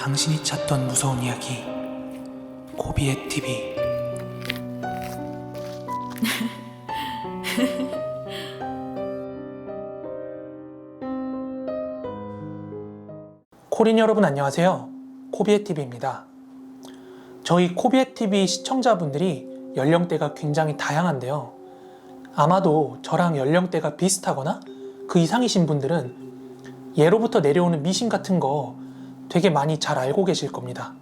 당신이 찾던 무서운 이야기 고비의 TV. 코린 여러분 안녕하세요. 코비의 TV입니다. 저희 코비의 TV 시청자분들이 연령대가 굉장히 다양한데요. 아마도 저랑 연령대가 비슷하거나 그 이상이신 분들은 예로부터 내려오는 미신 같은 거 되게 많이 잘 알고 계실 겁니다.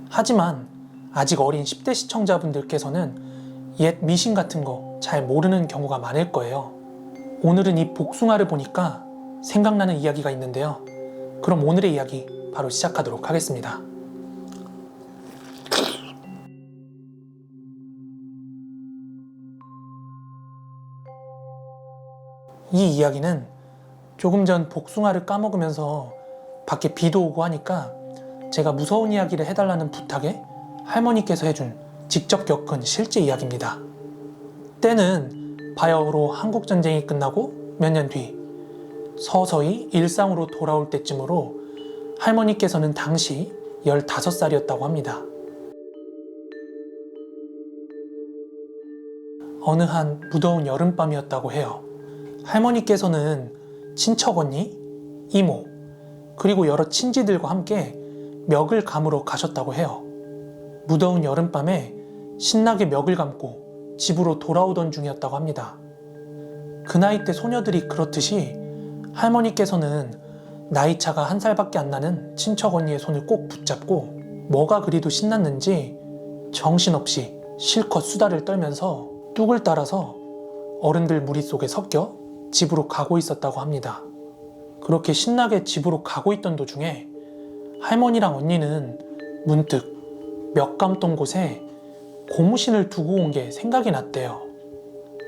하지만 아직 어린 10대 시청자분들께서는 옛 미신 같은 거 잘 모르는 경우가 많을 거예요. 오늘은 이 복숭아를 보니까 생각나는 이야기가 있는데요. 그럼 오늘의 이야기 바로 시작하도록 하겠습니다. 이 이야기는 조금 전 복숭아를 까먹으면서 밖에 비도 오고 하니까 제가 무서운 이야기를 해달라는 부탁에 할머니께서 해준 직접 겪은 실제 이야기입니다. 때는 바야흐로 한국전쟁이 끝나고 몇 년 뒤 서서히 일상으로 돌아올 때쯤으로 할머니께서는 당시 15살이었다고 합니다. 어느 한 무더운 여름밤이었다고 해요. 할머니께서는 친척 언니, 이모, 그리고 여러 친지들과 함께 멱을 감으러 가셨다고 해요. 무더운 여름밤에 신나게 멱을 감고 집으로 돌아오던 중이었다고 합니다. 그 나이 때 소녀들이 그렇듯이 할머니께서는 나이차가 1살밖에 안 나는 친척 언니의 손을 꼭 붙잡고 뭐가 그리도 신났는지 정신없이 실컷 수다를 떨면서 뚝을 따라서 어른들 무리 속에 섞여 집으로 가고 있었다고 합니다. 그렇게 신나게 집으로 가고 있던 도중에 할머니랑 언니는 문득 멱 감던 곳에 고무신을 두고 온 게 생각이 났대요.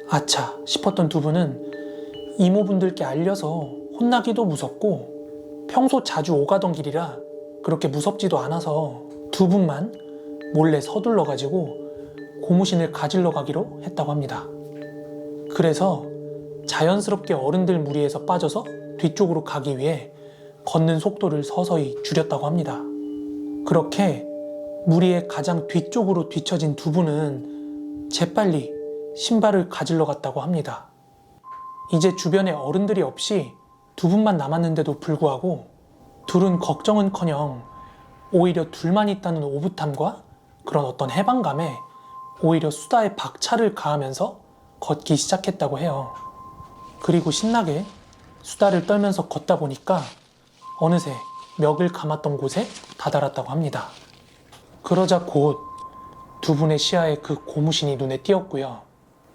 아차 싶었던 두 분은 이모분들께 알려서 혼나기도 무섭고 평소 자주 오가던 길이라 그렇게 무섭지도 않아서 두 분만 몰래 서둘러 가지고 고무신을 가지러 가기로 했다고 합니다. 그래서 자연스럽게 어른들 무리에서 빠져서 뒤쪽으로 가기 위해 걷는 속도를 서서히 줄였다고 합니다. 그렇게 무리의 가장 뒤쪽으로 뒤처진 두 분은 재빨리 신발을 가지러 갔다고 합니다. 이제 주변에 어른들이 없이 두 분만 남았는데도 불구하고 둘은 걱정은커녕 오히려 둘만 있다는 오붓함과 그런 어떤 해방감에 오히려 수다에 박차를 가하면서 걷기 시작했다고 해요. 그리고 신나게 수다를 떨면서 걷다 보니까 어느새 멱을 감았던 곳에 다다랐다고 합니다. 그러자 곧 두 분의 시야에 그 고무신이 눈에 띄었고요.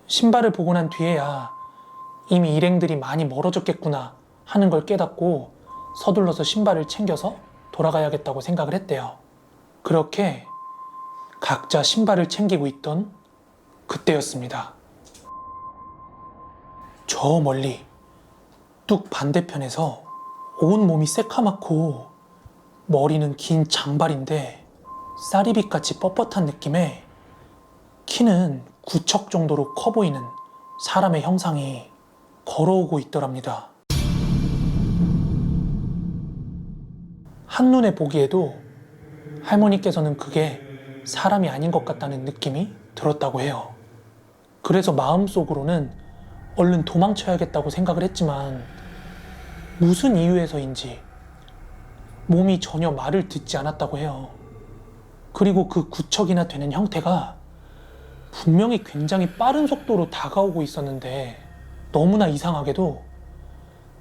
신발을 보고 난 뒤에야 이미 일행들이 많이 멀어졌겠구나 하는 걸 깨닫고 서둘러서 신발을 챙겨서 돌아가야겠다고 생각을 했대요. 그렇게 각자 신발을 챙기고 있던 그때였습니다. 저 멀리 뚝 반대편에서 온몸이 새카맣고 머리는 긴 장발인데 쌀이빛같이 뻣뻣한 느낌에 키는 9척 정도로 커 보이는 사람의 형상이 걸어오고 있더랍니다. 한눈에 보기에도 할머니께서는 그게 사람이 아닌 것 같다는 느낌이 들었다고 해요. 그래서 마음속으로는 얼른 도망쳐야겠다고 생각을 했지만 무슨 이유에서인지 몸이 전혀 말을 듣지 않았다고 해요. 그리고 그 9척이나 되는 형태가 분명히 굉장히 빠른 속도로 다가오고 있었는데 너무나 이상하게도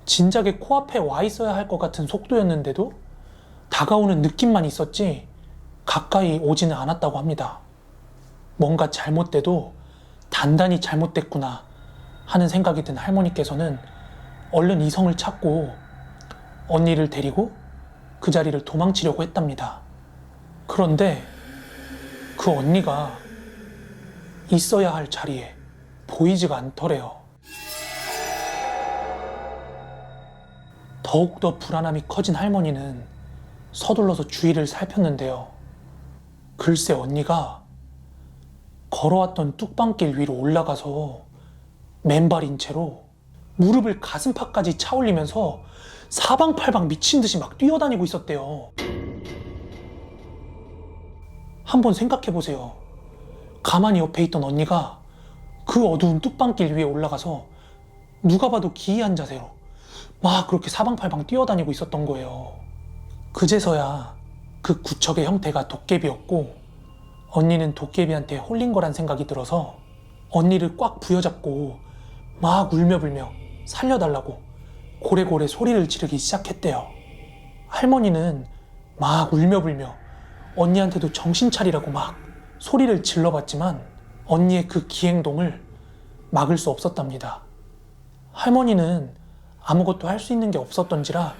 진작에 코앞에 와 있어야 할 것 같은 속도였는데도 다가오는 느낌만 있었지 가까이 오지는 않았다고 합니다. 뭔가 잘못돼도 단단히 잘못됐구나 하는 생각이 든 할머니께서는 얼른 이성을 찾고 언니를 데리고 그 자리를 도망치려고 했답니다. 그런데 그 언니가 있어야 할 자리에 보이지가 않더래요. 더욱더 불안함이 커진 할머니는 서둘러서 주위를 살폈는데요. 글쎄 언니가 걸어왔던 뚝방길 위로 올라가서 맨발인 채로 무릎을 가슴팍까지 차올리면서 사방팔방 미친 듯이 막 뛰어다니고 있었대요. 한번 생각해 보세요. 가만히 옆에 있던 언니가 그 어두운 뚝방길 위에 올라가서 누가 봐도 기이한 자세로 막 그렇게 사방팔방 뛰어다니고 있었던 거예요. 그제서야 그 구척의 형태가 도깨비였고 언니는 도깨비한테 홀린 거란 생각이 들어서 언니를 꽉 부여잡고 막 울며불며 살려달라고 고래고래 소리를 지르기 시작했대요. 할머니는 막 울며불며 언니한테도 정신 차리라고 막 소리를 질러봤지만 언니의 그 기행동을 막을 수 없었답니다. 할머니는 아무것도 할 수 있는 게 없었던지라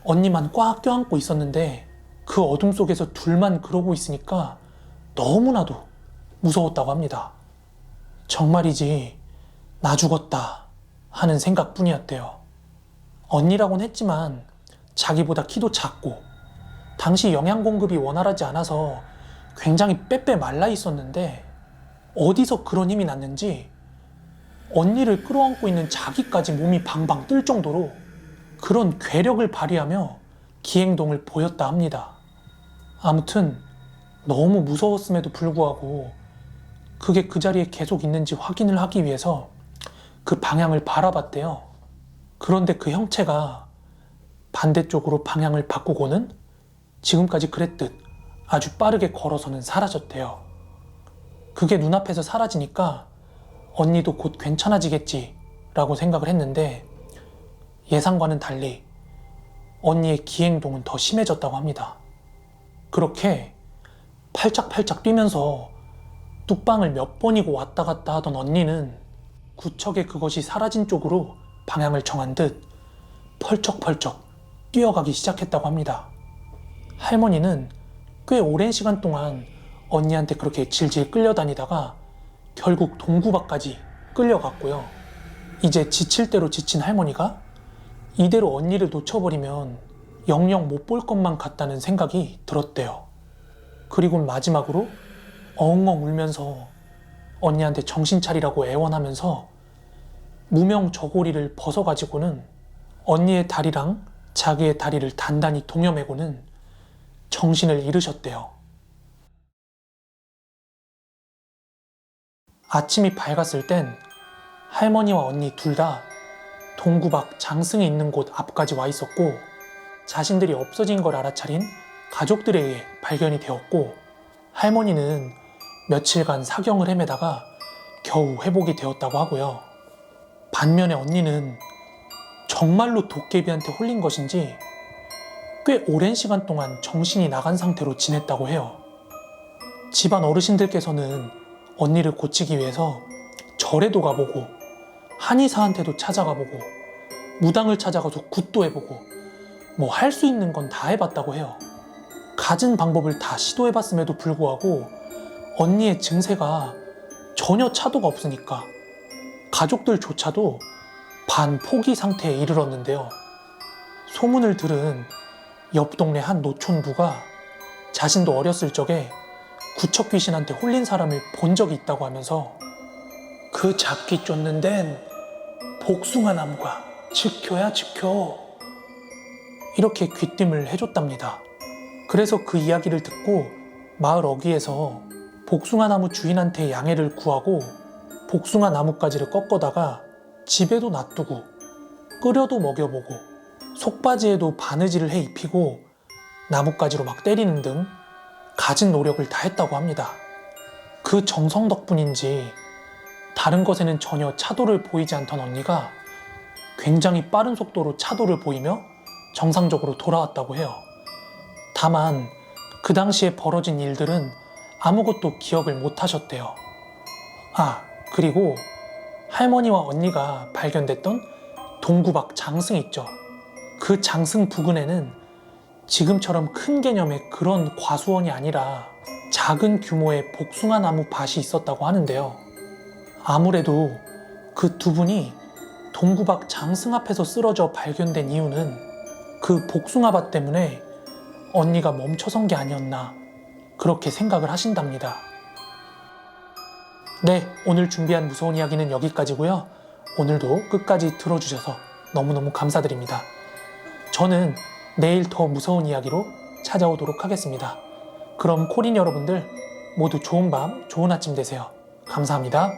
언니만 꽉 껴안고 있었는데 그 어둠 속에서 둘만 그러고 있으니까 너무나도 무서웠다고 합니다. 정말이지 나 죽었다 하는 생각뿐이었대요. 언니라고는 했지만 자기보다 키도 작고 당시 영양 공급이 원활하지 않아서 굉장히 빼빼 말라 있었는데 어디서 그런 힘이 났는지 언니를 끌어안고 있는 자기까지 몸이 방방 뜰 정도로 그런 괴력을 발휘하며 기행동을 보였다 합니다. 아무튼 너무 무서웠음에도 불구하고 그게 그 자리에 계속 있는지 확인을 하기 위해서 그 방향을 바라봤대요. 그런데 그 형체가 반대쪽으로 방향을 바꾸고는 지금까지 그랬듯 아주 빠르게 걸어서는 사라졌대요. 그게 눈앞에서 사라지니까 언니도 곧 괜찮아지겠지 라고 생각을 했는데 예상과는 달리 언니의 기행동은 더 심해졌다고 합니다. 그렇게 팔짝팔짝 뛰면서 뚝방을 몇 번이고 왔다 갔다 하던 언니는 구척에 그것이 사라진 쪽으로 방향을 정한 듯 펄쩍펄쩍 뛰어가기 시작했다고 합니다. 할머니는 꽤 오랜 시간 동안 언니한테 그렇게 질질 끌려다니다가 결국 동구박까지 끌려갔고요. 이제 지칠 대로 지친 할머니가 이대로 언니를 놓쳐버리면 영영 못 볼 것만 같다는 생각이 들었대요. 그리고 마지막으로 엉엉 울면서 언니한테 정신 차리라고 애원하면서 무명 저고리를 벗어가지고는 언니의 다리랑 자기의 다리를 단단히 동여매고는 정신을 잃으셨대요. 아침이 밝았을 땐 할머니와 언니 둘 다 동구박 장승이 있는 곳 앞까지 와 있었고 자신들이 없어진 걸 알아차린 가족들에 의해 발견이 되었고 할머니는 며칠간 사경을 헤매다가 겨우 회복이 되었다고 하고요. 반면에 언니는 정말로 도깨비한테 홀린 것인지 꽤 오랜 시간 동안 정신이 나간 상태로 지냈다고 해요. 집안 어르신들께서는 언니를 고치기 위해서 절에도 가보고 한의사한테도 찾아가보고 무당을 찾아가서 굿도 해보고 뭐 할 수 있는 건 다 해봤다고 해요. 갖은 방법을 다 시도해봤음에도 불구하고 언니의 증세가 전혀 차도가 없으니까 가족들조차도 반포기 상태에 이르렀는데요. 소문을 들은 옆 동네 한 노촌부가 자신도 어렸을 적에 구척 귀신한테 홀린 사람을 본 적이 있다고 하면서 그 잡기 쫓는 데는 복숭아 나무가 지켜야 지켜 이렇게 귀띔을 해줬답니다. 그래서 그 이야기를 듣고 마을 어귀에서 복숭아 나무 주인한테 양해를 구하고 복숭아 나뭇가지를 꺾어다가 집에도 놔두고 끓여도 먹여보고 속바지에도 바느질을 해 입히고 나뭇가지로 막 때리는 등 갖은 노력을 다했다고 합니다. 그 정성 덕분인지 다른 것에는 전혀 차도를 보이지 않던 언니가 굉장히 빠른 속도로 차도를 보이며 정상적으로 돌아왔다고 해요. 다만 그 당시에 벌어진 일들은 아무것도 기억을 못 하셨대요. 그리고 할머니와 언니가 발견됐던 동구박 장승 있죠. 그 장승 부근에는 지금처럼 큰 개념의 그런 과수원이 아니라 작은 규모의 복숭아 나무 밭이 있었다고 하는데요. 아무래도 그 두 분이 동구박 장승 앞에서 쓰러져 발견된 이유는 그 복숭아 밭 때문에 언니가 멈춰선 게 아니었나 그렇게 생각을 하신답니다. 네, 오늘 준비한 무서운 이야기는 여기까지고요. 오늘도 끝까지 들어주셔서 너무너무 감사드립니다. 저는 내일 더 무서운 이야기로 찾아오도록 하겠습니다. 그럼 코린 여러분들 모두 좋은 밤, 좋은 아침 되세요. 감사합니다.